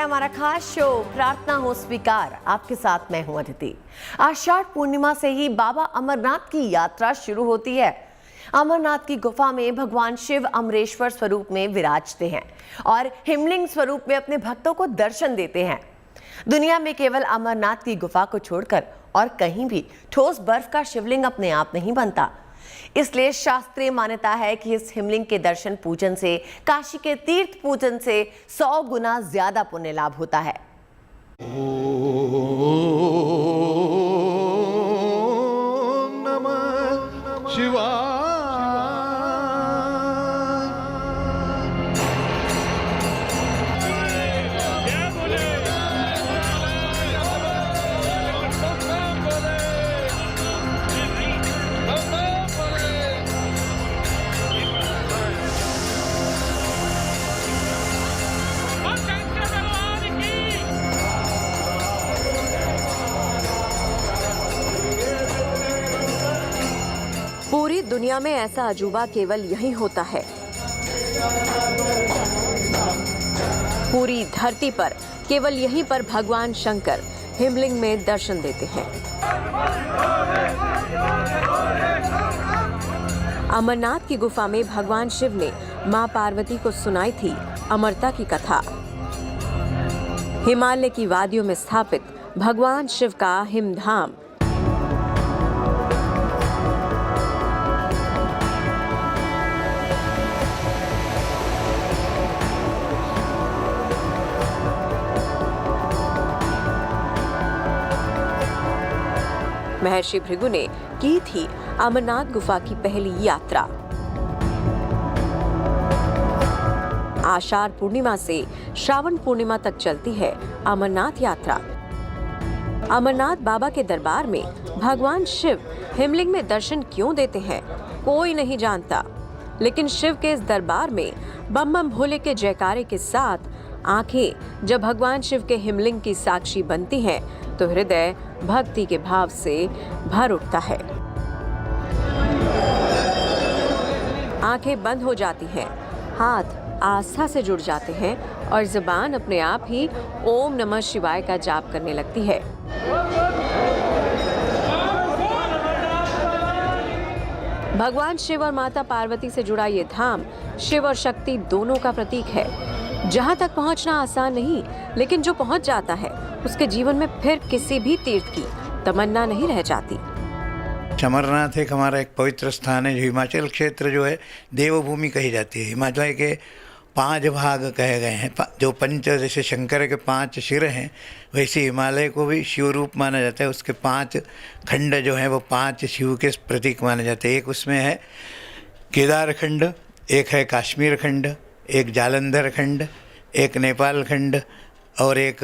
हमारा खास शो प्रार्थना हो स्वीकार। आपके साथ मैं हूं अदिति। आषाढ़ पूर्णिमा से ही बाबा अमरनाथ की यात्रा शुरू होती है। अमरनाथ की गुफा में भगवान शिव अमरेश्वर स्वरूप में विराजते हैं और हिमलिंग स्वरूप में अपने भक्तों को दर्शन देते हैं। दुनिया में केवल अमरनाथ की गुफा को छोड़कर और कहीं भी ठोस बर्फ का शिवलिंग अपने आप नहीं बनता। इसलिए शास्त्रीय मान्यता है कि इस हिमलिंग के दर्शन पूजन से काशी के तीर्थ पूजन से 100 गुना ज्यादा पुण्य लाभ होता है। ओम नमः शिवाय। पूरी दुनिया में ऐसा अजूबा केवल यही होता है। पूरी धरती पर केवल यहीं पर भगवान शंकर हिमलिंग में दर्शन देते हैं। अमरनाथ की गुफा में भगवान शिव ने मां पार्वती को सुनाई थी अमरता की कथा। हिमालय की वादियों में स्थापित भगवान शिव का हिमधाम महर्षि भृगु ने की थी अमरनाथ गुफा की पहली यात्रा। आषाढ़ पूर्णिमा से श्रावण पूर्णिमा तक चलती है अमरनाथ यात्रा। अमरनाथ बाबा के दरबार में भगवान शिव हिमलिंग में दर्शन क्यों देते हैं कोई नहीं जानता, लेकिन शिव के इस दरबार में बम बम भोले के जयकारे के साथ आंखें जब भगवान शिव के हिमलिंग की साक्षी बनती हैं तो हृदय भक्ति के भाव से भर उठता है। आंखें बंद हो जाती हैं, हाथ आस्था से जुड़ जाते हैं और जुबान अपने आप ही ओम नमः शिवाय का जाप करने लगती है। भगवान शिव और माता पार्वती से जुड़ा ये धाम शिव और शक्ति दोनों का प्रतीक है। जहां तक पहुंचना आसान नहीं, लेकिन जो पहुंच जाता है उसके जीवन में फिर किसी भी तीर्थ की तमन्ना नहीं रह जाती। अमरनाथ एक हमारा एक पवित्र स्थान है। जो हिमाचल क्षेत्र जो है देवभूमि कही जाती है। हिमाचल के 5 भाग कहे गए हैं। जो पंच जैसे शंकर के 5 सिर हैं, वैसे हिमालय को भी शिव रूप माना जाता है। उसके 5 खंड जो हैं वो 5 शिव के प्रतीक माने जाते हैं। एक उसमें है केदार खंड, एक है कश्मीर खंड, एक जालंधर खंड, एक नेपाल खंड और एक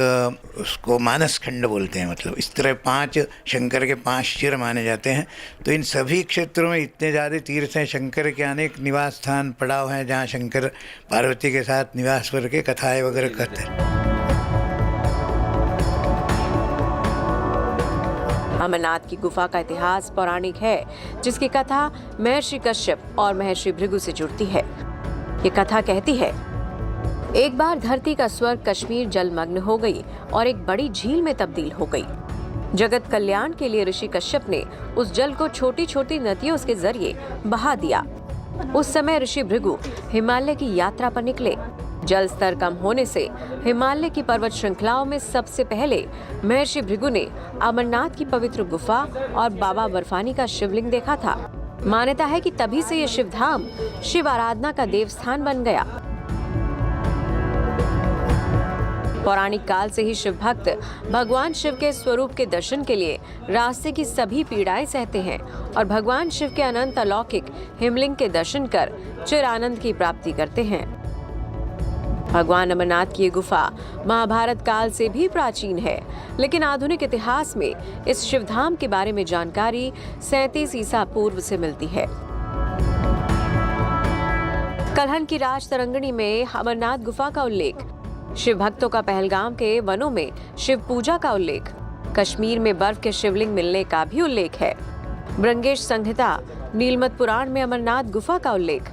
उसको मानस खंड बोलते हैं। मतलब इस तरह 5 शंकर के 5 सिर माने जाते हैं। तो इन सभी क्षेत्रों में इतने ज़्यादा तीर्थ हैं, शंकर के अनेक निवास स्थान पड़ाव हैं जहाँ शंकर पार्वती के साथ निवास करके कथाएं वगैरह करते हैं। अमरनाथ की गुफा का इतिहास पौराणिक है, जिसकी कथा महर्षि कश्यप और महर्षि भृगु से जुड़ती है। ये कथा कहती है, एक बार धरती का स्वर्ग कश्मीर जलमग्न हो गई और एक बड़ी झील में तब्दील हो गई। जगत कल्याण के लिए ऋषि कश्यप ने उस जल को छोटी छोटी नदियों के जरिए बहा दिया। उस समय ऋषि भृगु हिमालय की यात्रा पर निकले। जल स्तर कम होने से हिमालय की पर्वत श्रृंखलाओं में सबसे पहले महर्षि भृगु ने अमरनाथ की पवित्र गुफा और बाबा बर्फानी का शिवलिंग देखा था। मान्यता है कि तभी से ये शिवधाम शिव आराधना का देवस्थान बन गया। पौराणिक काल से ही शिव भक्त भगवान शिव के स्वरूप के दर्शन के लिए रास्ते की सभी पीड़ाएं सहते हैं और भगवान शिव के अनंत अलौकिक हिमलिंग के दर्शन कर चिर आनंद की प्राप्ति करते हैं। भगवान अमरनाथ की ये गुफा महाभारत काल से भी प्राचीन है, लेकिन आधुनिक इतिहास में इस शिवधाम के बारे में जानकारी 37 ईसा पूर्व से मिलती है। कलहन की राज तरंगिणी में अमरनाथ गुफा का उल्लेख, शिव भक्तों का पहलगाम के वनों में शिव पूजा का उल्लेख, कश्मीर में बर्फ के शिवलिंग मिलने का भी उल्लेख है। ब्रंगेश संहिता नीलमत पुराण में अमरनाथ गुफा का उल्लेख।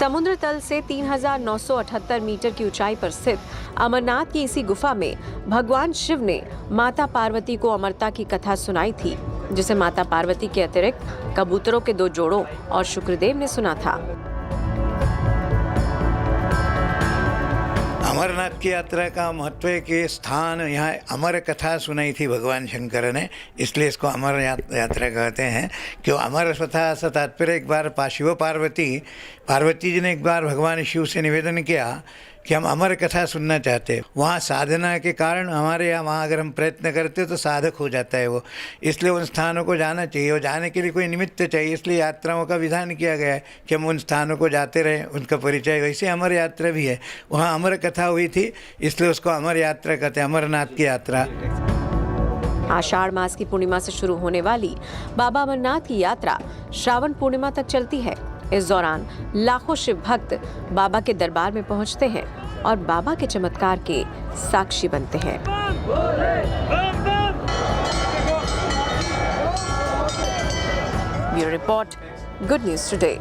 समुद्र तल से 3,978 मीटर की ऊंचाई पर स्थित अमरनाथ की इसी गुफा में भगवान शिव ने माता पार्वती को अमरता की कथा सुनाई थी, जिसे माता पार्वती के अतिरिक्त कबूतरों के 2 जोड़ों और शुक्रदेव ने सुना था। अमरनाथ की यात्रा का महत्व है कि स्थान यहाँ अमर कथा सुनाई थी भगवान शंकर ने, इसलिए इसको अमर यात्रा कहते हैं। क्यों अमर स्वतः से तात्पर्य, एक बार शिव पार्वती जी ने एक बार भगवान शिव से निवेदन किया कि हम अमर कथा सुनना चाहते हैं। वहाँ साधना के कारण हमारे यहाँ वहाँ अगर हम प्रयत्न करते हो तो साधक हो जाता है वो, इसलिए उन स्थानों को जाना चाहिए और जाने के लिए कोई निमित्त चाहिए, इसलिए यात्राओं का विधान किया गया है कि हम उन स्थानों को जाते रहें, उनका परिचय। वैसे अमर यात्रा भी है, वहाँ अमर कथा हुई थी इसलिए उसको अमर यात्रा कहते हैं, अमरनाथ की यात्रा। आषाढ़ मास की पूर्णिमा से शुरू होने वाली बाबा अमरनाथ की यात्रा श्रावण पूर्णिमा तक चलती है। इस दौरान लाखों शिव भक्त बाबा के दरबार में पहुंचते हैं और बाबा के चमत्कार के साक्षी बनते हैं। Bureau report, good news today.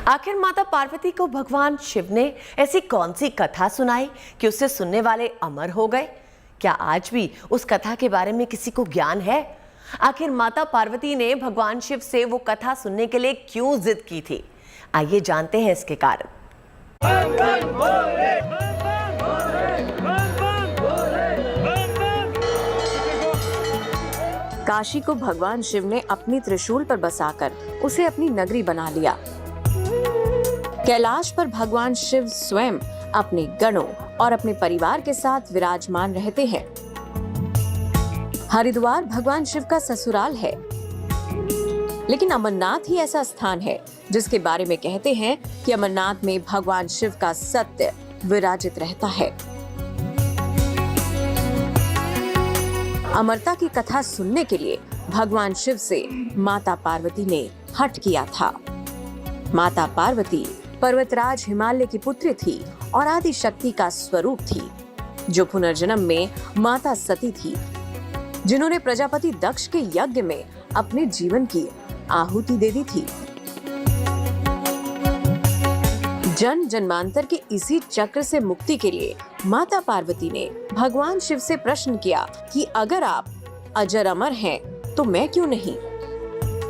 आखिर माता पार्वती को भगवान शिव ने ऐसी कौन सी कथा सुनाई कि उसे सुनने वाले अमर हो गए? क्या आज भी उस कथा के बारे में किसी को ज्ञान है? आखिर माता पार्वती ने भगवान शिव से वो कथा सुनने के लिए क्यों जिद की थी? आइए जानते हैं इसके कारण। काशी को भगवान शिव ने अपनी त्रिशूल पर बसाकर उसे अपनी नगरी बना लिया। कैलाश पर भगवान शिव स्वयं अपने गणों और अपने परिवार के साथ विराजमान रहते हैं। हरिद्वार भगवान शिव का ससुराल है, लेकिन अमरनाथ ही ऐसा स्थान है जिसके बारे में कहते हैं कि अमरनाथ में भगवान शिव का सत्य विराजित रहता है। अमरता की कथा सुनने के लिए भगवान शिव से माता पार्वती ने हठ किया था। माता पार्वती पर्वतराज हिमालय की पुत्री थी और आदि शक्ति का स्वरूप थी, जो पुनर्जन्म में माता सती थी, जिन्होंने प्रजापति दक्ष के यज्ञ में अपने जीवन की आहुति दे दी थी। जन्म जन्मांतर के इसी चक्र से मुक्ति के लिए माता पार्वती ने भगवान शिव से प्रश्न किया कि अगर आप अजर अमर हैं तो मैं क्यों नहीं?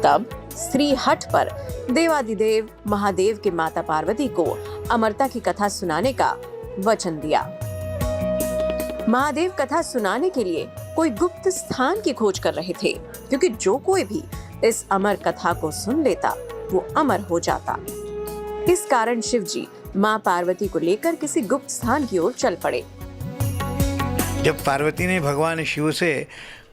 तब स्त्री हठ पर देवादिदेव महादेव के माता पार्वती को अमरता की कथा सुनाने का वचन दिया। महादेव कथा सुनाने के लिए कोई गुप्त स्थान की खोज कर रहे थे, क्योंकि जो कोई भी इस अमर कथा को सुन लेता वो अमर हो जाता। इस कारण शिव जी माँ पार्वती को लेकर किसी गुप्त स्थान की ओर चल पड़े। जब पार्वती ने भगवान शिव से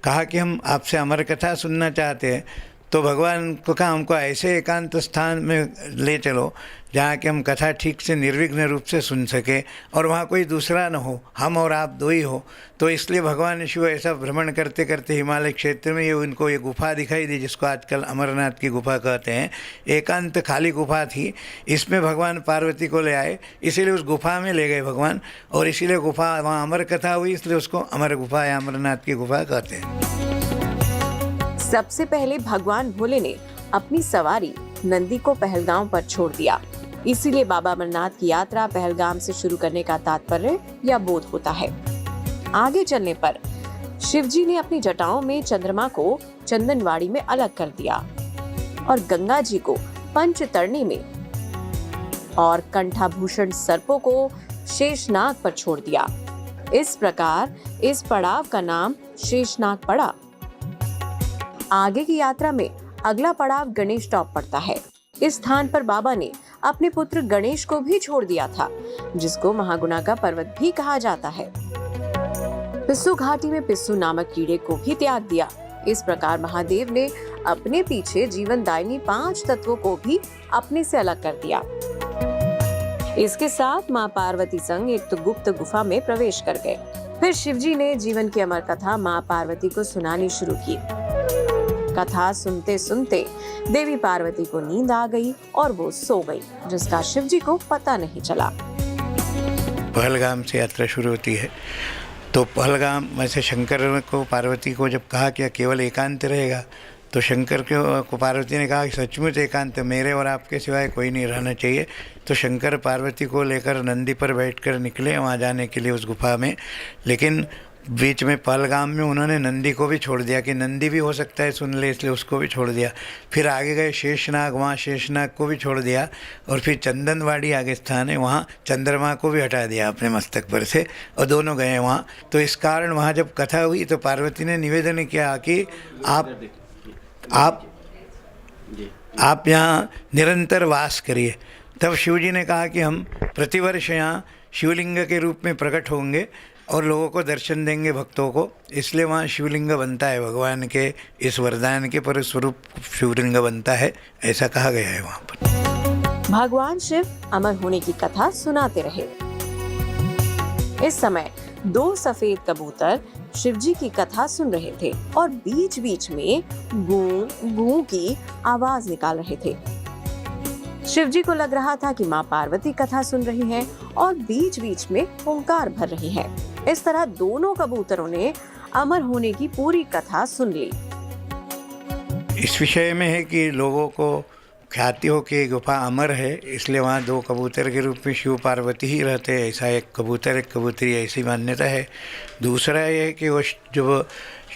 कहा कि हम आपसे अमर कथा सुनना चाहते हैं, तो भगवान को कहा हमको ऐसे एकांत स्थान में ले चलो जहाँ कि हम कथा ठीक से निर्विघ्न रूप से सुन सके और वहाँ कोई दूसरा न हो, हम और आप 2 ही हो। तो इसलिए भगवान शिव ऐसा भ्रमण करते करते हिमालय क्षेत्र में उनको ये गुफा दिखाई दी, जिसको आजकल अमरनाथ की गुफा कहते हैं। एकांत खाली गुफा थी, इसमें भगवान पार्वती को ले आए, इसीलिए उस गुफा में ले गए भगवान, और इसीलिए गुफा वहाँ अमर कथा हुई, इसलिए उसको अमर गुफा या अमरनाथ की गुफा कहते हैं। सबसे पहले भगवान भोले ने अपनी सवारी नंदी को पहलगाम पर छोड़ दिया, इसीलिए बाबा अमरनाथ की यात्रा पहलगाम से शुरू करने का तात्पर्य या बोध होता है। आगे चलने पर शिवजी ने अपनी जटाओं में चंद्रमा को चंदनवाड़ी में अलग कर दिया और गंगा जी को पंचतरणी में और कंठाभूषण सर्पों को शेषनाग पर छोड़ दिया। इस प्रकार इस पड़ाव का नाम शेषनाग पड़ा। आगे की यात्रा में अगला पड़ाव गणेश टॉप पड़ता है। इस स्थान पर बाबा ने अपने पुत्र गणेश को भी छोड़ दिया था, जिसको महागुणा का पर्वत भी कहा जाता है। पिस्सू घाटी में पिस्सू नामक कीड़े को भी त्याग दिया। इस प्रकार महादेव ने अपने पीछे जीवनदायिनी 5 तत्वों को भी अपने से अलग कर दिया। इसके साथ माँ पार्वती संग एक तो गुप्त गुफा में प्रवेश कर गए। फिर शिवजी ने जीवन की अमर कथा माँ पार्वती को सुनानी शुरू की। कथा सुनते सुनते देवी पार्वती को नींद आ गई और वो सो गई, जिसका शिवजी को पता नहीं चला। पहलगाम से यात्रा शुरू होती है, तो पहलगाम में से शंकर को पार्वती को जब कहा कि केवल एकांत रहेगा, तो शंकर को पार्वती ने कहा कि सचमुच एकांत मेरे और आपके सिवाय कोई नहीं रहना चाहिए। तो शंकर पार्वती को लेकर नंदी पर बैठकर निकले वहाँ जाने के लिए उस गुफा में, लेकिन बीच में पहलगाम में उन्होंने नंदी को भी छोड़ दिया कि नंदी भी हो सकता है सुन ले, इसलिए उसको भी छोड़ दिया। फिर आगे गए शेषनाग, वहाँ शेषनाग को भी छोड़ दिया, और फिर चंदनवाड़ी आगे स्थान है, वहाँ चंद्रमा को भी हटा दिया अपने मस्तक पर से, और दोनों गए वहाँ। तो इस कारण वहाँ जब कथा हुई तो पार्वती ने निवेदन किया कि आप यहाँ निरंतर वास करिए। तब शिवजी ने कहा कि हम प्रतिवर्ष यहाँ शिवलिंग के रूप में प्रकट होंगे और लोगों को दर्शन देंगे, भक्तों को, इसलिए वहाँ शिवलिंग बनता है, भगवान के इस वरदान के परिस्वरूप शिवलिंग बनता है, ऐसा कहा गया है वहाँ पर। भगवान शिव अमर होने की कथा सुनाते रहे। इस समय 2 सफेद कबूतर शिवजी की कथा सुन रहे थे और बीच बीच में गूं गूं की आवाज निकाल रहे थे। शिवजी को लग रहा था कि माँ पार्वती कथा सुन रही हैं और बीच बीच में ओंकार भर रही हैं। इस तरह दोनों कबूतरों ने अमर होने की पूरी कथा सुन ली। इस विषय में है कि लोगों को ख्याति हो कि गुफा अमर है, इसलिए वहाँ 2 कबूतर के रूप में शिव पार्वती ही रहते हैं, ऐसा एक कबूतर एक कबूतरी ऐसी मान्यता है। दूसरा ये है कि वो जब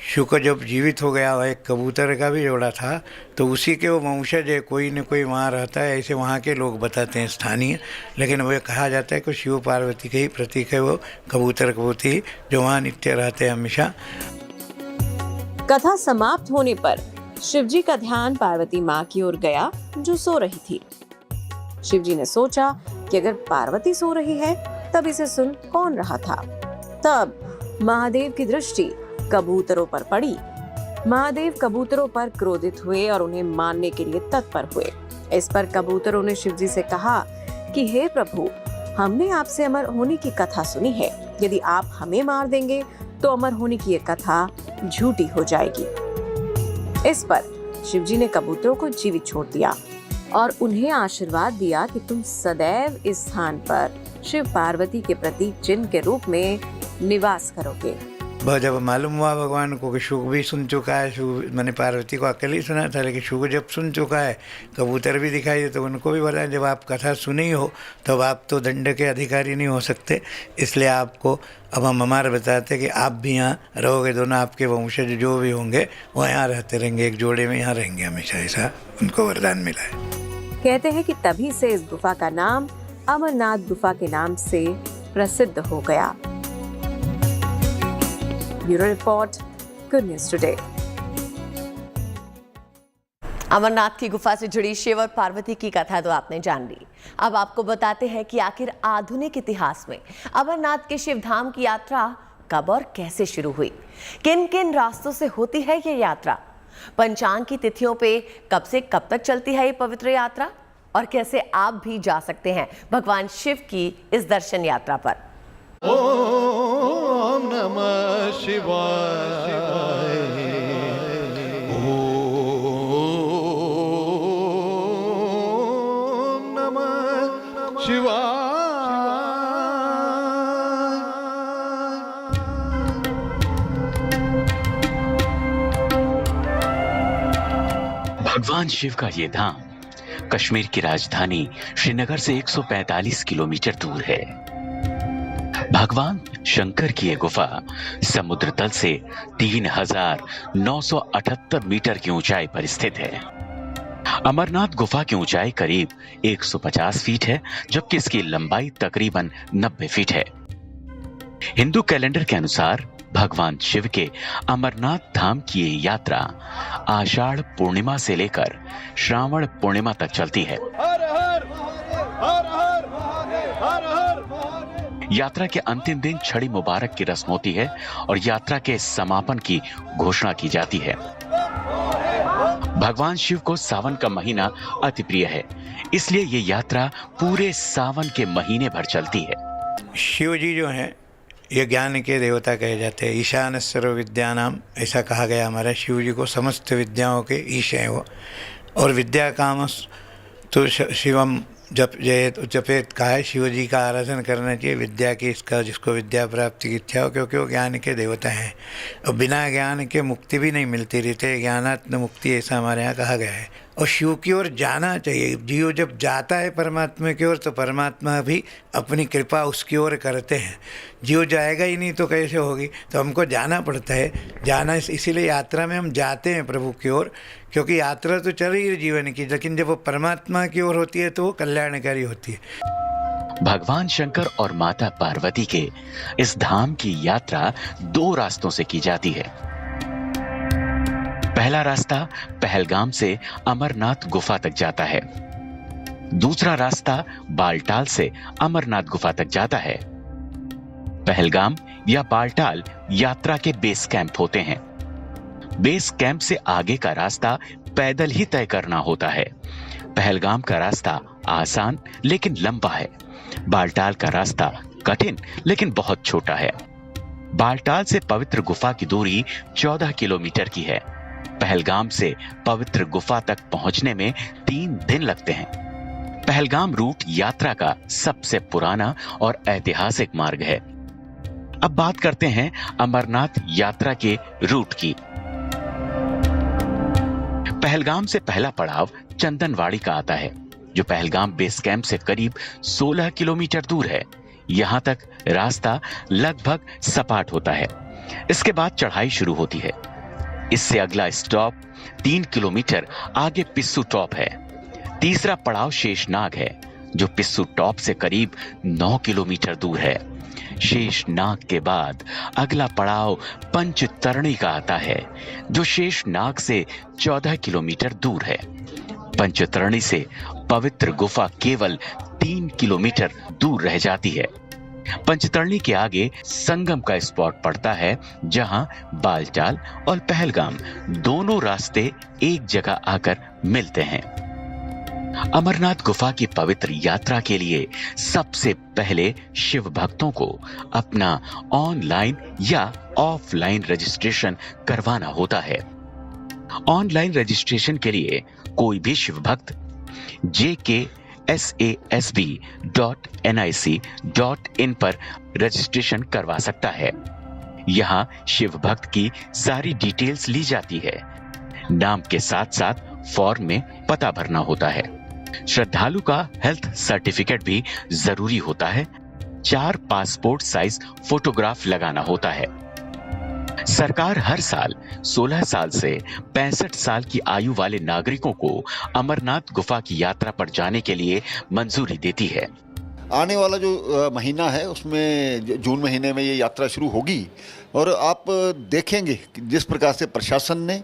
शिव को जब जीवित हो गया, वह एक कबूतर का भी जोड़ा था, तो उसी के वो वंशज है, कोई न कोई वहाँ रहता है, ऐसे वहाँ के लोग बताते हैं स्थानीय। लेकिन वह कहा जाता है कि शिव पार्वती के ही प्रतीक है वो कबूतर कबूतरी, जो वहाँ नित्य रहते हैं हमेशा। कथा समाप्त होने पर शिवजी का ध्यान पार्वती माँ की ओर गया जो सो रही थी। शिवजी ने सोचा कि अगर पार्वती सो रही है तब इसे सुन कौन रहा था। तब महादेव की दृष्टि कबूतरों पर पड़ी। महादेव कबूतरों पर क्रोधित हुए और उन्हें मारने के लिए तत्पर हुए। इस पर कबूतरों ने शिवजी से कहा कि हे प्रभु, हमने आपसे अमर होने की कथा सुनी है, यदि आप हमें मार देंगे तो अमर होने की ये कथा झूठी हो जाएगी। इस पर शिवजी ने कबूतरों को जीवित छोड़ दिया और उन्हें आशीर्वाद दिया कि तुम सदैव इस स्थान पर शिव पार्वती के प्रतीक चिन्ह के रूप में निवास करोगे। जब मालूम हुआ भगवान को कि शुग भी सुन चुका है, शुग मैंने पार्वती को अकेले ही सुना था, लेकिन शुग जब सुन चुका है, कबूतर भी दिखाई दे, तो उनको भी बोला जब आप कथा सुनी हो तब आप तो दंड के अधिकारी नहीं हो सकते, इसलिए आपको अब हम हमारे बताते कि आप भी यहाँ रहोगे, दोनों आपके वंशज जो भी होंगे वो यहाँ रहते रहेंगे, एक जोड़े में यहाँ रहेंगे हमेशा, ऐसा उनको वरदान मिला है। कहते हैं कि तभी से इस गुफा का नाम अमरनाथ गुफा के नाम से प्रसिद्ध हो गया। Bureau report, good news today. Amarnath की गुफा से जुड़ी शिव और पार्वती की कथा तो आपने जान ली। अब आपको बताते हैं कि आखिर आधुनिक इतिहास में अमरनाथ के शिव धाम की यात्रा कब और कैसे शुरू हुई, किन किन रास्तों से होती है ये यात्रा, पंचांग की तिथियों पे कब से कब तक चलती है ये पवित्र यात्रा, और कैसे आप भी जा सकते हैं भगवान शिव की इस दर्शन यात्रा पर। ओम नमः शिवाय, ओम नमः शिवाय। भगवान शिव का ये धाम कश्मीर की राजधानी श्रीनगर से 145 किलोमीटर दूर है। भगवान शंकर की ये गुफा समुद्र तल से 3,978 मीटर की ऊंचाई पर स्थित है। अमरनाथ गुफा की ऊंचाई करीब 150 फीट है, जबकि इसकी लंबाई तकरीबन 90 फीट है। हिंदू कैलेंडर के अनुसार भगवान शिव के अमरनाथ धाम की ये यात्रा आषाढ़ पूर्णिमा से लेकर श्रावण पूर्णिमा तक चलती है। यात्रा के अंतिम दिन छड़ी मुबारक की रस्म होती है और यात्रा के समापन की घोषणा की जाती है। भगवान शिव को सावन का महीना अति प्रिय है, इसलिए ये यात्रा पूरे सावन के महीने भर चलती है। शिव जी जो हैं ये ज्ञान के देवता कहे जाते हैं, ईशान सर्व विद्यानाम, ऐसा कहा गया हमारा शिव जी को समस्त विद्याओं के ईश हैं वो। और विद्या काम तो शिवम जपेत कहा है, शिव जी का आराधन करना चाहिए, विद्या की, इसका जिसको विद्या प्राप्ति की इच्छा हो, क्योंकि वो ज्ञान के देवता हैं और बिना ज्ञान के मुक्ति भी नहीं मिलती रहती, ज्ञानात्म मुक्ति ऐसा हमारे यहाँ कहा गया है। और शिव की ओर जाना चाहिए। जीव जब जाता है परमात्मा की ओर तो परमात्मा भी अपनी कृपा उसकी ओर करते हैं। जीव जाएगा ही नहीं तो कैसे होगी, तो हमको जाना पड़ता है। जाना इसीलिए यात्रा में हम जाते हैं प्रभु की ओर, क्योंकि यात्रा तो चल रही है जीवन की, लेकिन जब वो परमात्मा की ओर होती है तो वो कल्याणकारी होती है। भगवान शंकर और माता पार्वती के इस धाम की यात्रा 2 रास्तों से की जाती है। पहला रास्ता पहलगाम से अमरनाथ गुफा तक जाता है। दूसरा रास्ता बालटाल से अमरनाथ गुफा तक जाता है। पहलगाम या बालटाल यात्रा के बेस कैंप होते हैं। बेस कैंप से आगे का रास्ता पैदल ही तय करना होता है। पहलगाम का रास्ता आसान लेकिन लंबा है। बालटाल का रास्ता कठिन लेकिन बहुत छोटा है। बालटाल से पवित्र गुफा की दूरी 14 किलोमीटर की है। पहलगाम से पवित्र गुफा तक पहुंचने में 3 दिन लगते हैं। पहलगाम रूट यात्रा का सबसे पुराना और ऐतिहासिक मार्ग है। अब बात करते हैं अमरनाथ यात्रा के रूट की। पहलगाम से पहला पड़ाव चंदनवाड़ी का आता है, जो पहलगाम बेस कैंप से करीब 16 किलोमीटर दूर है। यहां तक रास्ता लगभग सपाट होता है। इसके बाद चढ़ाई शुरू होती है। इससे अगला स्टॉप 3 किलोमीटर आगे पिस्सू टॉप है। तीसरा पड़ाव शेषनाग है, जो पिस्सू टॉप से करीब 9 किलोमीटर दूर है। शेषनाग के बाद अगला पड़ाव पंचतरणी का आता है, जो शेषनाग से 14 किलोमीटर दूर है। पंचतरणी से पवित्र गुफा केवल 3 किलोमीटर दूर रह जाती है। पंचतरणी के आगे संगम का स्पॉट पड़ता है, जहां बालटाल और पहलगाम दोनों रास्ते एक जगह आकर मिलते हैं। अमरनाथ गुफा की पवित्र यात्रा के लिए सबसे पहले शिव भक्तों को अपना ऑनलाइन या ऑफलाइन रजिस्ट्रेशन करवाना होता है। ऑनलाइन रजिस्ट्रेशन के लिए कोई भी शिव भक्त JKSASB.nic.in पर रजिस्ट्रेशन करवा सकता है। यहां शिव भक्त की सारी डिटेल्स ली जाती है। नाम के साथ साथ फॉर्म में पता भरना होता है। श्रद्धालु का हेल्थ सर्टिफिकेट भी जरूरी होता है। 4 पासपोर्ट साइज फोटोग्राफ लगाना होता है। सरकार हर साल 16 साल से 65 साल की आयु वाले नागरिकों को अमरनाथ गुफा की यात्रा पर जाने के लिए मंजूरी देती है। आने वाला जो महीना है उसमें जून महीने में ये यात्रा शुरू होगी और आप देखेंगे कि जिस प्रकार से प्रशासन ने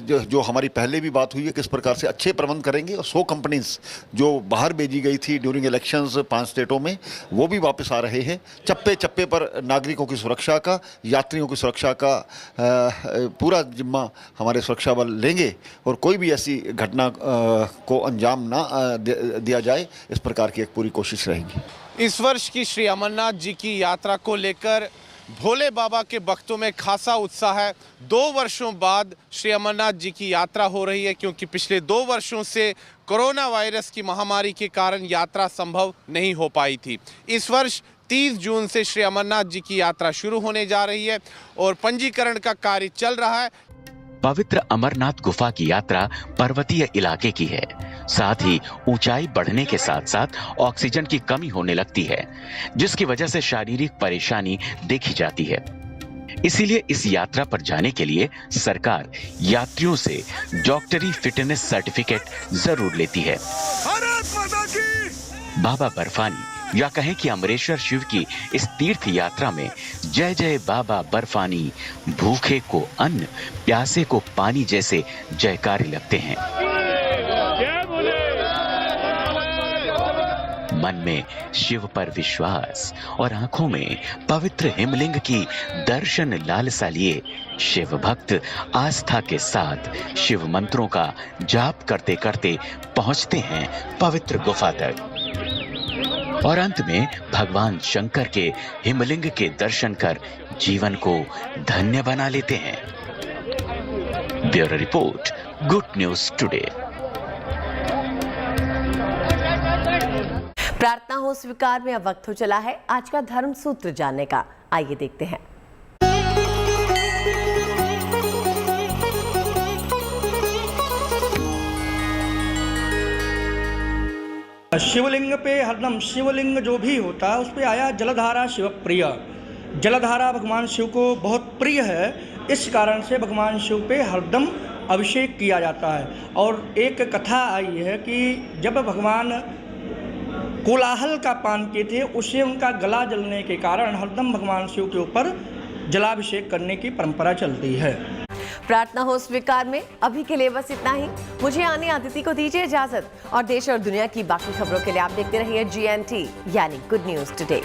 जो हमारी पहले भी बात हुई है किस प्रकार से अच्छे प्रबंध करेंगे और 100 कंपनीज जो बाहर भेजी गई थी ड्यूरिंग इलेक्शंस 5 स्टेटों में वो भी वापस आ रहे हैं। चप्पे चप्पे पर नागरिकों की सुरक्षा का, यात्रियों की सुरक्षा का पूरा जिम्मा हमारे सुरक्षा बल लेंगे और कोई भी ऐसी घटना को अंजाम ना दिया जाए, इस प्रकार की एक पूरी कोशिश रहेगी। इस वर्ष की श्री अमरनाथ जी की यात्रा को लेकर भोले बाबा के भक्तों में खासा उत्साह है। 2 वर्षों बाद श्री अमरनाथ जी की यात्रा हो रही है, क्योंकि पिछले 2 वर्षों से कोरोना वायरस की महामारी के कारण यात्रा संभव नहीं हो पाई थी। इस वर्ष 30 जून से श्री अमरनाथ जी की यात्रा शुरू होने जा रही है और पंजीकरण का कार्य चल रहा है। पवित्र अमरनाथ गुफा की यात्रा पर्वतीय इलाके की है। साथ ही ऊंचाई बढ़ने के साथ साथ ऑक्सीजन की कमी होने लगती है, जिसकी वजह से शारीरिक परेशानी देखी जाती है। इसीलिए इस यात्रा पर जाने के लिए सरकार यात्रियों से डॉक्टरी फिटनेस सर्टिफिकेट जरूर लेती है। बाबा बर्फानी या कहें कि अमरेश्वर शिव की इस तीर्थ यात्रा में जय जय बाबा बर्फानी, भूखे को अन्न, प्यासे को पानी जैसे जयकारे लगते हैं। मन में शिव पर विश्वास और आंखों में पवित्र हिमलिंग की दर्शन लालसा लिए शिव भक्त आस्था के साथ शिव मंत्रों का जाप करते करते पहुंचते हैं पवित्र गुफा तक और अंत में भगवान शंकर के हिमलिंग के दर्शन कर जीवन को धन्य बना लेते हैं। Bureau report, good news today. प्रार्थना हो स्वीकार में अब वक्त हो चला है आज का धर्म सूत्र जानने का। आइए देखते हैं। शिवलिंग पे हरदम शिवलिंग जो भी होता है उस पे आया जलधारा शिव प्रिय। जलधारा भगवान शिव को बहुत प्रिय है, इस कारण से भगवान शिव पे हरदम अभिषेक किया जाता है। और एक कथा आई है कि जब भगवान कोलाहल का पान किए थे, उससे उनका गला जलने के कारण हरदम भगवान शिव के ऊपर जलाभिषेक करने की परंपरा चलती है। प्रार्थना हो स्वीकार में अभी के लिए बस इतना ही। मुझे आने अदिति को दीजिए इजाजत और देश और दुनिया की बाकी खबरों के लिए आप देखते रहिए GNT यानी गुड न्यूज टुडे।